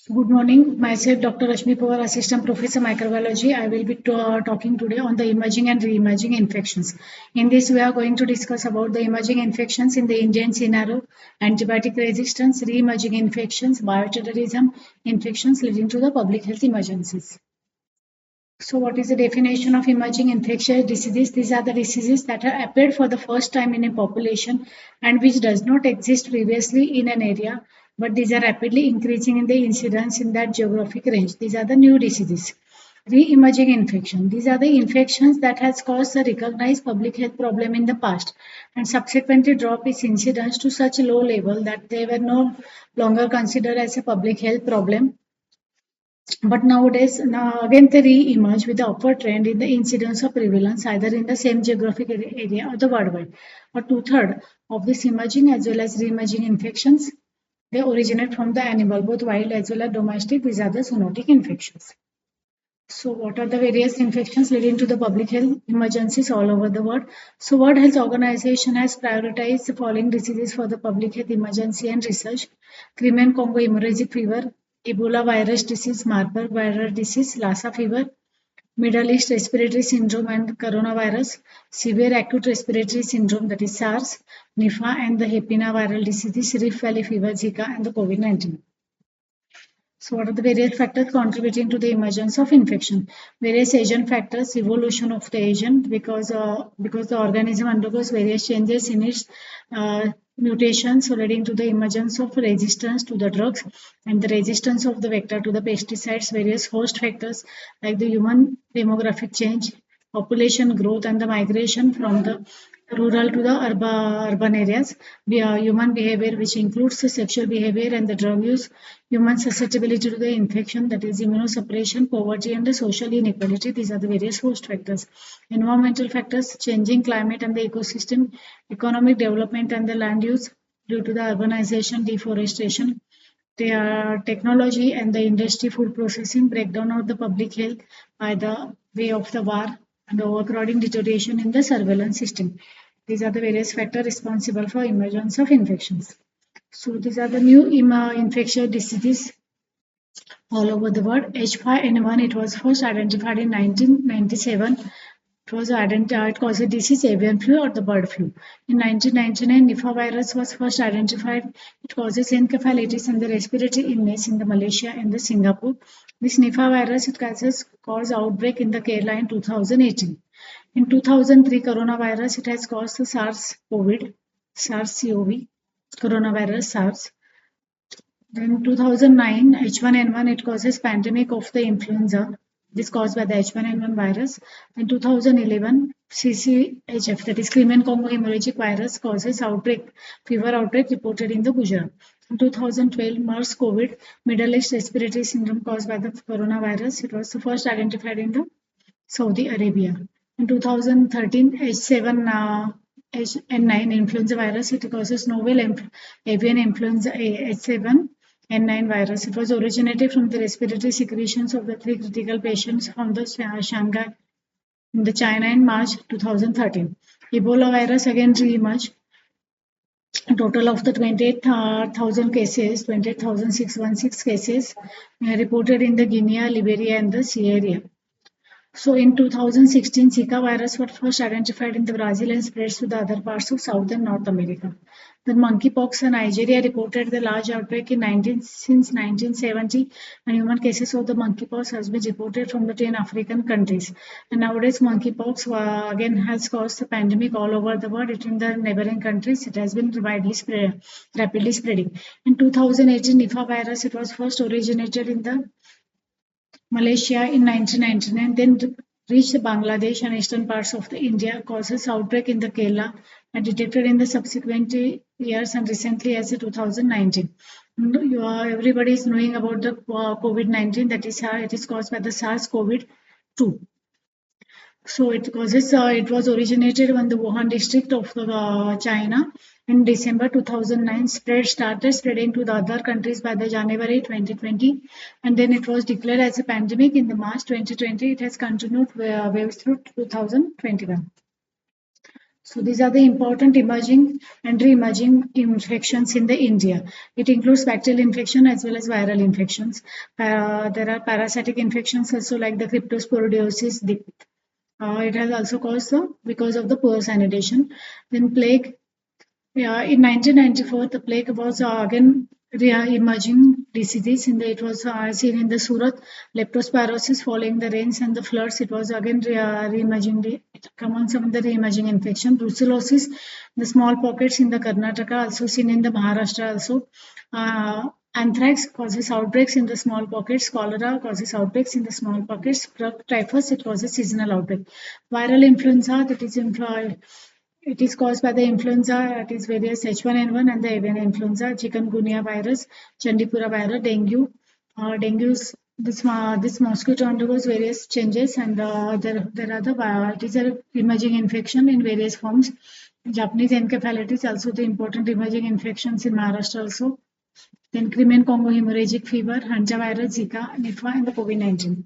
Good morning. Myself, Dr. Rashmi Powar, Assistant Professor Microbiology. I will be talking today on the emerging and re-emerging infections. In this, we are going to discuss about the emerging infections in the Indian scenario, antibiotic resistance, re-emerging infections, bioterrorism, infections leading to the public health emergencies. So what is the definition of emerging infectious diseases? These are the diseases that have appeared for the first time in a population and which does not exist previously in an area, but these are rapidly increasing in the incidence in that geographic range. These are the new diseases. Re-emerging infection. These are the infections that has caused a recognized public health problem in the past and subsequently drop its incidence to such a low level that they were no longer considered as a public health problem, but nowadays, now again they re-emerge with the upward trend in the incidence of prevalence either in the same geographic area or the worldwide. Or two-thirds of these emerging as well as re-emerging infections, they originate from the animal, both wild as well as domestic. These are the zoonotic infections. So what are the various infections leading to the public health emergencies all over the world? So World Health Organization has prioritized the following diseases for the public health emergency and research. Crimean Congo hemorrhagic fever, Ebola virus disease, Marburg viral disease, Lassa fever, Middle East respiratory syndrome and coronavirus, severe acute respiratory syndrome that is SARS, Nipah and the Hepina viral diseases, Rift Valley fever, Zika and the COVID-19. So what are the various factors contributing to the emergence of infection? Various agent factors, evolution of the agent because the organism undergoes various changes in its mutations leading to the emergence of resistance to the drugs and the resistance of the vector to the pesticides, various host factors like the human demographic change, population growth and the migration from the rural to the urban areas, human behavior which includes the sexual behavior and the drug use, human susceptibility to the infection that is immunosuppression, poverty and the social inequality. These are the various host factors. Environmental factors, changing climate and the ecosystem, economic development and the land use due to the urbanization, deforestation, technology and the industry, food processing, breakdown of the public health by the way of the war and overcrowding, deterioration in the surveillance system. These are the various factors responsible for emergence of infections. So these are the new infectious diseases all over the world. H5N1, it was first identified in 1997. It causes disease avian flu or the bird flu. In 1999, Nipah virus was first identified. It causes encephalitis and the respiratory illness in the Malaysia and the Singapore. This Nipah virus it caused outbreak in the Kerala in 2018. In 2003, coronavirus it has caused the SARS-CoV, coronavirus SARS. Then 2009, H1N1 it causes pandemic of the influenza. This caused by the H1N1 virus. In 2011, CCHF, that is Crimean Congo hemorrhagic virus, causes fever outbreak reported in the Gujarat. In 2012, MERS COVID, Middle East respiratory syndrome caused by the coronavirus. It was the first identified in the Saudi Arabia. In 2013, H7N9 influenza virus, it causes novel avian influenza H7N9 virus. It was originated from the respiratory secretions of the 3 critical patients from the Shanghai in the China in March 2013. Ebola virus again re-emerged. A total of the 28,000 cases, 28,616 cases reported in the Guinea, Liberia and the Sierra. So in 2016, Zika virus was first identified in the Brazil and spreads to the other parts of South and North America. Then monkeypox in Nigeria reported the large outbreak since 1970, and human cases of the monkeypox has been reported from the 10 African countries. And nowadays, monkeypox again has caused the pandemic all over the world. In the neighboring countries, it has been rapidly spreading. In 2018, Nipah virus it was first originated in the Malaysia in 1999, then reached Bangladesh and eastern parts of the India, causes outbreak in the Kerala and detected in the subsequent years and recently as 2019. Everybody is knowing about the COVID-19, that is it is caused by the SARS-CoV-2. So it was originated in the Wuhan district of China in December 2009. Started spreading to the other countries by the January 2020, and then it was declared as a pandemic in the March 2020. It has continued waves through 2021. So these are the important emerging and re-emerging infections in the India. It includes bacterial infection as well as viral infections. There are parasitic infections also like the cryptosporidiosis. It has also caused because of the poor sanitation. Then plague. Yeah, in 1994, the plague was again emerging diseases. It was seen in the Surat leptospirosis following the rains and the floods. It was again re-emerging. It comes some of the re-emerging infection. Brucellosis, the small pockets in the Karnataka, also seen in the Maharashtra also. Anthrax causes outbreaks in the small pockets. Cholera causes outbreaks in the small pockets. Typhus, it causes seasonal outbreak. Viral influenza, that is it is caused by the influenza, that is various H1N1 and the avian influenza, chikungunya virus, Chandipura virus, dengue. This mosquito undergoes various changes, and there are it is an emerging infection in various forms. Japanese encephalitis also the important emerging infections in Maharashtra also. Then Crimean Congo hemorrhagic fever, hantavirus, Zika, Nipah, and the COVID-19.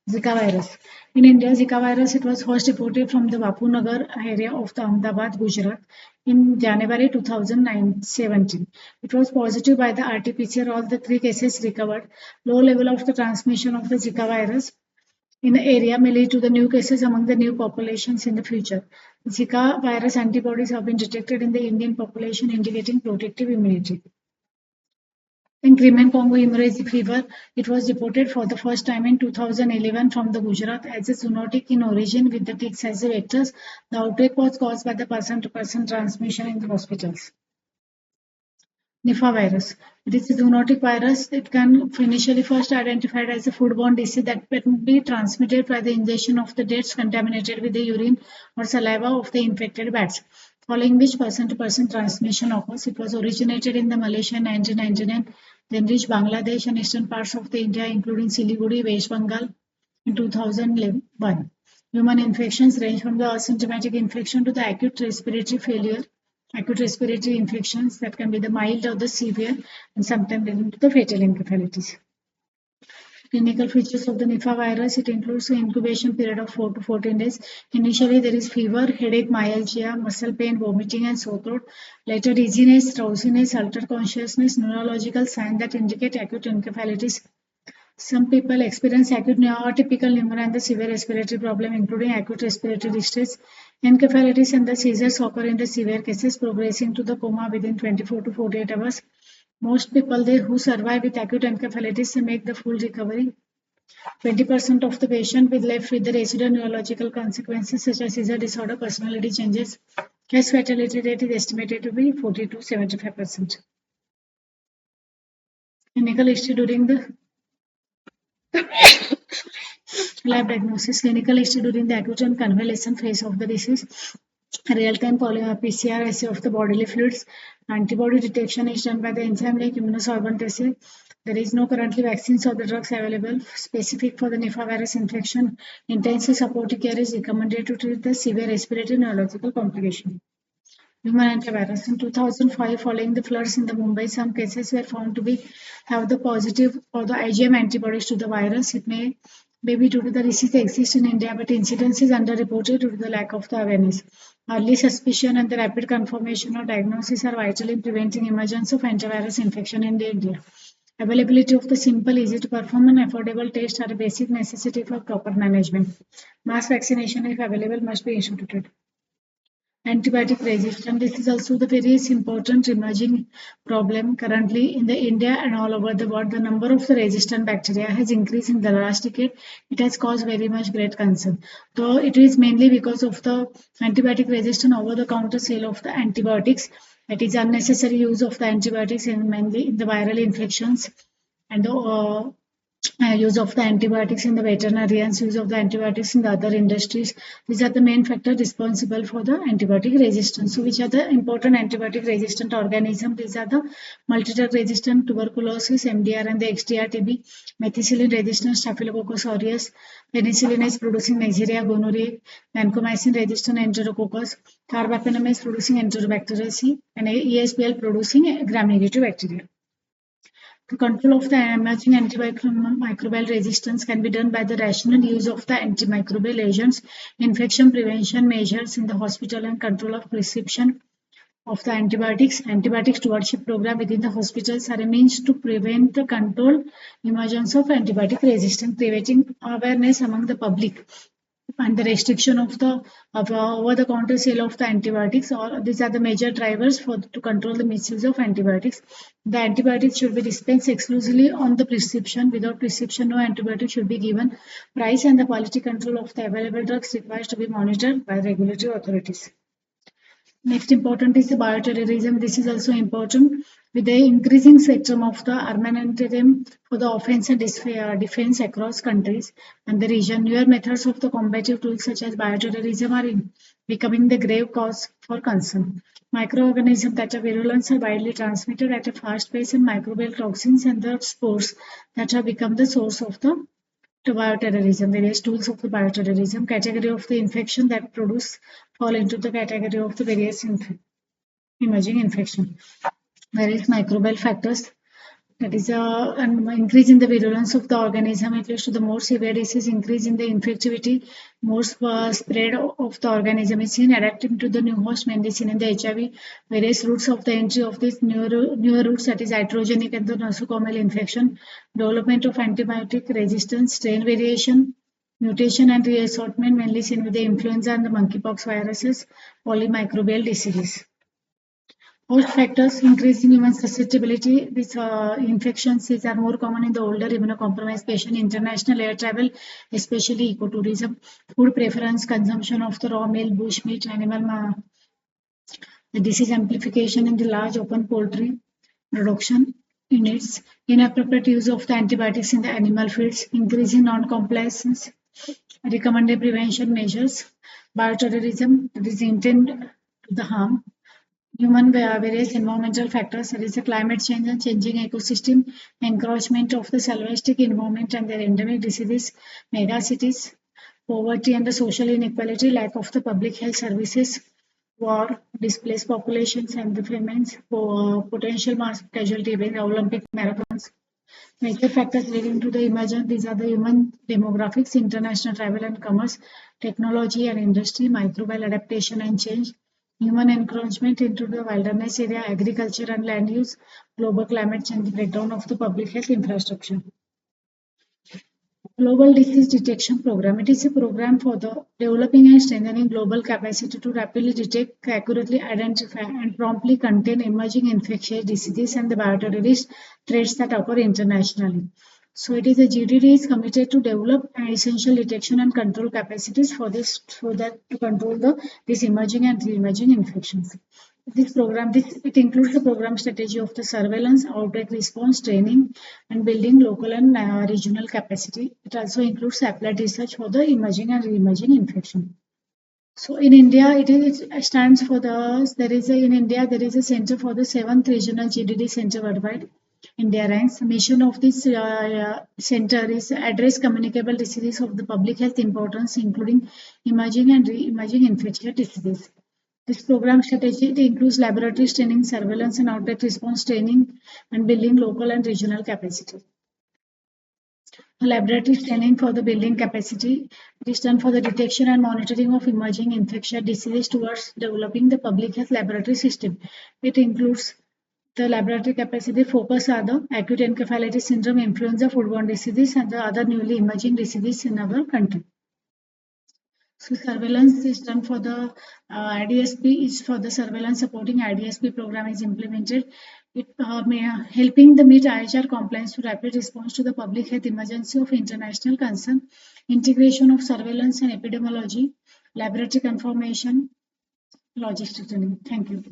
Zika virus. In India, Zika virus it was first reported from the Vapunagar area of the Ahmedabad, Gujarat in January 2017. It was positive by the RT-PCR. All the three cases recovered. Low level of the transmission of the Zika virus in the area may lead to the new cases among the new populations in the future. Zika virus antibodies have been detected in the Indian population, indicating protective immunity. In Crimean Congo hemorrhagic fever, it was reported for the first time in 2011 from the Gujarat as a zoonotic in origin with the ticks as the vectors. The outbreak was caused by the person-to-person transmission in the hospitals. Nipah virus. It is a zoonotic virus. It can initially first identified as a foodborne disease that can be transmitted by the ingestion of the dates contaminated with the urine or saliva of the infected bats, following which person-to-person transmission occurs. It was originated in the Malaysia in 1999, then reached Bangladesh and eastern parts of the India, including Siliguri, West Bengal in 2001. Human infections range from the asymptomatic infection to the acute respiratory failure. Acute respiratory infections that can be the mild or the severe and sometimes leading to the fatal encephalitis. Clinical features of the Nipah virus, it includes an incubation period of 4 to 14 days. Initially, there is fever, headache, myalgia, muscle pain, vomiting, and sore throat. Later, dizziness, drowsiness, altered consciousness, neurological signs that indicate acute encephalitis. Some people experience acute atypical pneumonia and the severe respiratory problem, including acute respiratory distress. Encephalitis and the seizures occur in the severe cases, progressing to the coma within 24 to 48 hours. Most people who survive with acute encephalitis make the full recovery. 20% of the patient will left with the residual neurological consequences such as seizure disorder, personality changes. Case fatality rate is estimated to be 40 to 75%. Clinical history during the lab diagnosis. Clinical history during the acute and convalescent phase of the disease. Real-time PCR assay of the bodily fluids. Antibody detection is done by the enzyme like immunosorbent assay. There is no currently vaccines or the drugs available specific for the Nipah virus infection. Intensive supportive care is recommended to treat the severe respiratory neurological complication. Human antivirus. In 2005, following the floods in the Mumbai, some cases were found to have the positive or the IgM antibodies to the virus. It may be due to the disease exists in India, but incidence is underreported due to the lack of the awareness. Early suspicion and the rapid confirmation or diagnosis are vital in preventing emergence of antivirus infection in India. Availability of the simple, easy to perform and affordable tests are a basic necessity for proper management. Mass vaccination, if available, must be instituted. Antibiotic resistance. This is also the very important emerging problem currently in the India and all over the world. The number of the resistant bacteria has increased in the last decade. It has caused very much great concern. Though it is mainly because of the antibiotic resistance over the counter sale of the antibiotics. That is unnecessary use of the antibiotics in mainly in the viral infections and the use of the antibiotics in the veterinarians, use of the antibiotics in the other industries. These are the main factors responsible for the antibiotic resistance. So which are the important antibiotic resistant organisms? These are the multi-drug resistant tuberculosis, MDR and the XDR-TB, methicillin resistant staphylococcus aureus, penicillin is producing Neisseria gonorrhoeae, vancomycin resistant enterococcus, carbapenem is producing enterobacteriaceae, and ESBL producing gram-negative bacteria. The control of the emerging antimicrobial resistance can be done by the rational use of the antimicrobial agents, infection prevention measures in the hospital, and control of prescription of the antibiotics. Antibiotic stewardship program within the hospitals are a means to prevent the control emergence of antibiotic resistance, creating awareness among the public and the restriction of the over-the-counter sale of the antibiotics. Or these are the major drivers for to control the misuse of antibiotics. The antibiotics should be dispensed exclusively on the prescription. Without prescription, no antibiotic should be given. Price and the quality control of the available drugs requires to be monitored by regulatory authorities. Next important is the bioterrorism. This is also important. With the increasing spectrum of the armamentarium for the offense and defense across countries and the region, newer methods of the combative tools such as bioterrorism are becoming the grave cause for concern. Microorganisms that are virulent are widely transmitted at a fast pace, and microbial toxins and the spores that have become the source of the to bioterrorism. Various tools of the bioterrorism category of the infection that produce fall into the category of the various emerging infection. Various microbial factors, that is an increase in the virulence of the organism. It leads to the more severe disease, increase in the infectivity, more spread of the organism is seen. Adapting to the new host mainly seen in the HIV. Various routes of the entry of these newer routes, that is iatrogenic and the nosocomial infection. Development of antibiotic resistance, strain variation, mutation and reassortment mainly seen with the influenza and the monkeypox viruses, polymicrobial diseases. Host factors increase in human susceptibility. These infections are more common in the older immunocompromised patient. International air travel, especially ecotourism. Food preference, consumption of the raw meal, bush meat, animal. The disease amplification in the large open poultry production units. Inappropriate use of the antibiotics in the animal feeds. Increase in non-compliance. Recommended prevention measures. Bioterrorism, that is intent to the harm. Human various environmental factors, there is a climate change and changing ecosystem, encroachment of the salvific environment and their endemic diseases, megacities, poverty and the social inequality, lack of the public health services, war, displaced populations and the famines, potential mass casualty events, Olympic marathons. Major factors leading to the emergence, these are the human demographics, international travel and commerce, technology and industry, microbial adaptation and change, human encroachment into the wilderness area, agriculture and land use, global climate change, breakdown of the public health infrastructure. Global Disease Detection Program. It is a program for the developing and strengthening global capacity to rapidly detect, accurately identify, and promptly contain emerging infectious diseases and the bioterrorist threats that occur internationally. So it is a GDD is committed to develop an essential detection and control capacities for this, so that to control these emerging and re-emerging infections. This program, it includes the program strategy of the surveillance, outbreak response, training, and building local and regional capacity. It also includes applied research for the emerging and re-emerging infection. So in India, it stands for the, in India, there is a center for the 7th regional GDD center worldwide. India ranks. The mission of this center is address communicable diseases of the public health importance, including emerging and re-emerging infectious diseases. This program strategy includes laboratory training, surveillance and outbreak response training, and building local and regional capacity. Laboratory training for the building capacity is done for the detection and monitoring of emerging infectious diseases towards developing the public health laboratory system. It includes the laboratory capacity focus are the acute encephalitis syndrome, influenza, foodborne diseases, and the other newly emerging diseases in our country. So surveillance is done for the IDSP is for the surveillance supporting IDSP program is implemented. It helping the meet IHR compliance to rapid response to the public health emergency of international concern, integration of surveillance and epidemiology, laboratory confirmation, logistic training. Thank you.